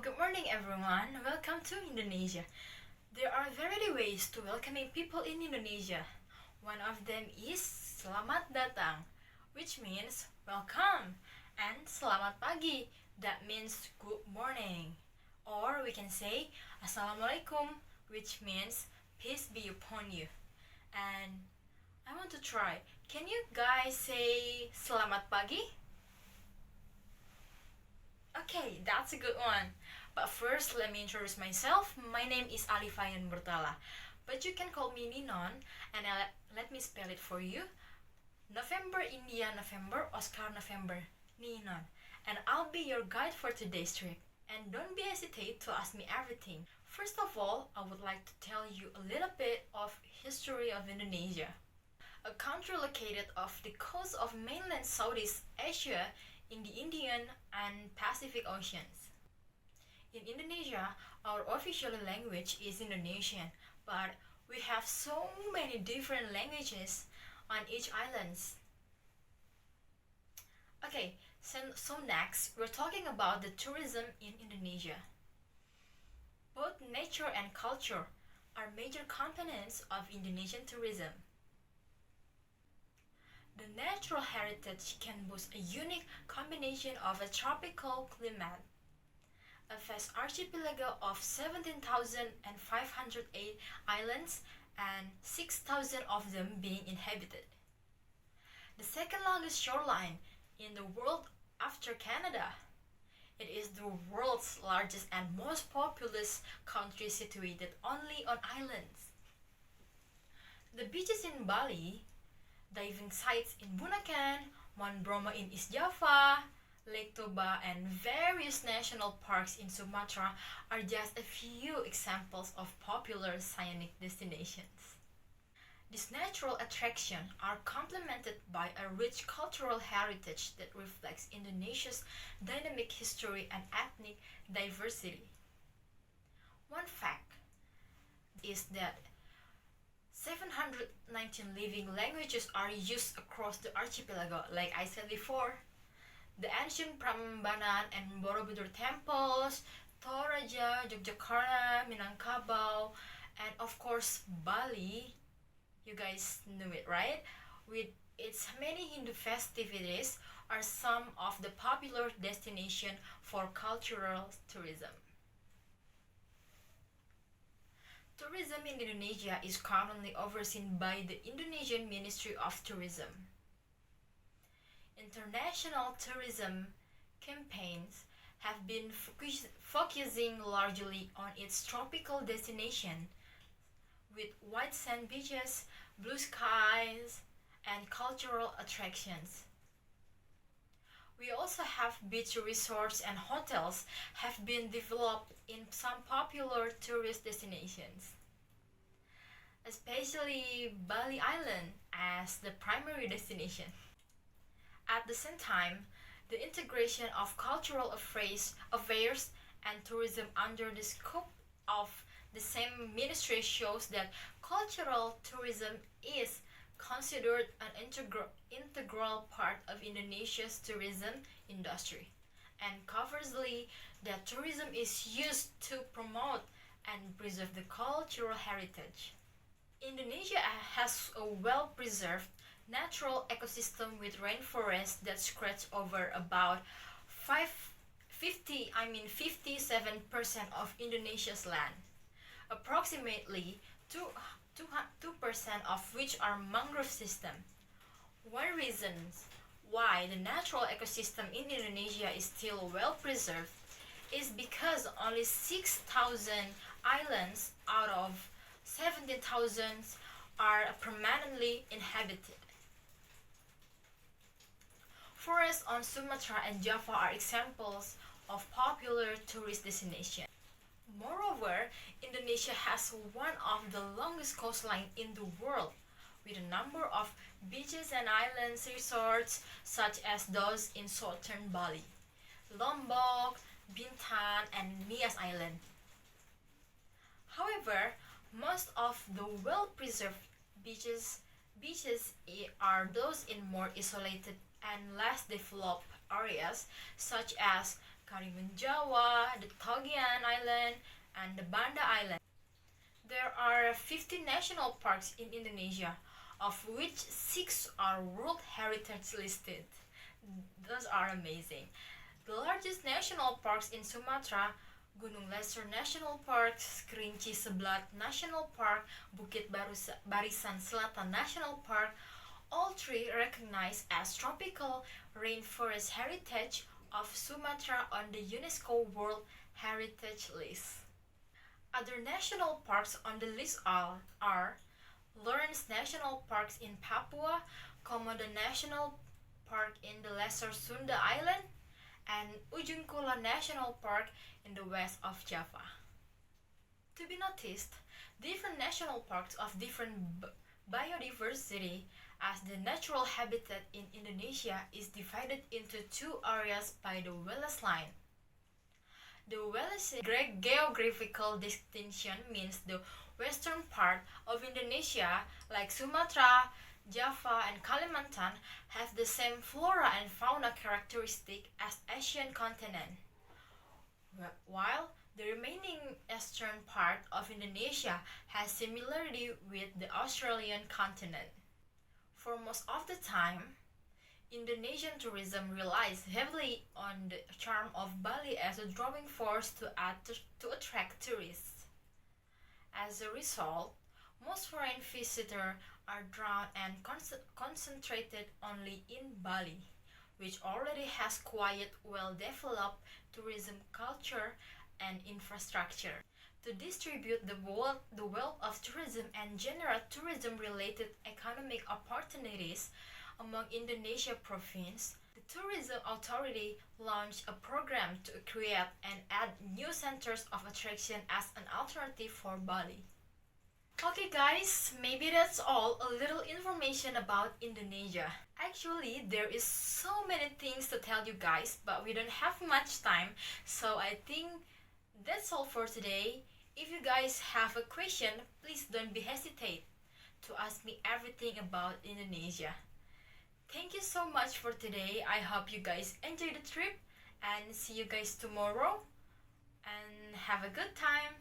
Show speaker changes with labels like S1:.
S1: Good morning everyone. Welcome to Indonesia. There are various ways to welcoming people in Indonesia. One of them is Selamat Datang, which means welcome, and Selamat Pagi, that means good morning. Or we can say Assalamualaikum, which means peace be upon you. And I want to try. Can you guys say Selamat Pagi? Okay, that's a good one. But first, let me introduce myself. My name is Alifah, but you can call me Ninon, and let me spell it for you. November, India, November, Oscar, November, Ninon. And I'll be your guide for today's trip. And don't be hesitate to ask me everything. First of all, I would like to tell you a little bit of history of Indonesia. A country located off the coast of mainland Southeast Asia in the Indian and Pacific Oceans. In Indonesia, our official language is Indonesian, but we have so many different languages on each island. Okay, so next we're talking about the tourism in Indonesia. Both nature and culture are major components of Indonesian tourism. The natural heritage can boast a unique combination of a tropical climate, a vast archipelago of 17,508 islands and 6,000 of them being inhabited. The second longest shoreline in the world after Canada. It is the world's largest and most populous country situated only on islands. The beaches in Bali, diving sites in Bunaken, Mount Bromo in East Java, Lake Toba, and various national parks in Sumatra are just a few examples of popular scenic destinations. These natural attractions are complemented by a rich cultural heritage that reflects Indonesia's dynamic history and ethnic diversity. One fact is that 719 living languages are used across the archipelago, like I said before. The ancient Prambanan and Borobudur temples, Toraja, Yogyakarta, Minangkabau, and of course Bali. You guys knew it, right? With its many Hindu festivities are some of the popular destinations for cultural tourism. Tourism in Indonesia is currently overseen by the Indonesian Ministry of Tourism. International tourism campaigns have been focusing largely on its tropical destination, with white sand beaches, blue skies, and cultural attractions. We also have beach resorts and hotels have been developed in some popular tourist destinations, especially Bali Island as the primary destination. At the same time, the integration of cultural affairs and tourism under the scope of the same ministry shows that cultural tourism is considered an integral part of Indonesia's tourism industry, and conversely, that tourism is used to promote and preserve the cultural heritage. Indonesia has a well-preserved natural ecosystem with rainforests that stretch over about 57% of Indonesia's land, approximately 2% of which are mangrove system. One reason why the natural ecosystem in Indonesia is still well preserved is because only 6,000 islands out of 17,000 are permanently inhabited. Forests on Sumatra and Java are examples of popular tourist destinations. Moreover, Indonesia has one of the longest coastlines in the world, with a number of beaches and island resorts such as those in southern Bali, Lombok, Bintan, and Nias Island. However, most of the well-preserved beaches are those in more isolated and less developed areas such as Karimun Jawa, the Togian Island, and the Banda Island. There are 50 national parks in Indonesia, of which 6 are World Heritage listed. Those are amazing. The largest national parks in Sumatra, Gunung Lesser National Park, Kerinci Seblat National Park, Barisan Selatan National Park, all 3 recognized as tropical rainforest heritage of Sumatra on the UNESCO World Heritage List. Other national parks on the list are Lawrence National Parks in Papua, Komodo National Park in the Lesser Sunda Island, and Ujung Kulon National Park in the west of Java. To be noticed, different national parks of different biodiversity, as the natural habitat in Indonesia is divided into 2 areas by the Wallace Line. The Wallace geographical distinction means the western part of Indonesia, like Sumatra, Java, and Kalimantan, have the same flora and fauna characteristic as Asian continent, while the remaining eastern part of Indonesia has similarity with the Australian continent. For most of the time, Indonesian tourism relies heavily on the charm of Bali as a drawing force to attract tourists. As a result, most foreign visitors are drawn and concentrated only in Bali, which already has quite well-developed tourism culture and infrastructure. To distribute the wealth of tourism and generate tourism-related economic opportunities among Indonesia province, the Tourism Authority launched a program to create and add new centers of attraction as an alternative for Bali. Okay guys, maybe that's all, a little information about Indonesia. Actually, there is so many things to tell you guys, but we don't have much time, so I think that's all for today. If you guys have a question, please don't be hesitate to ask me everything about Indonesia. Thank you so much for today. I hope you guys enjoy the trip and see you guys tomorrow and have a good time.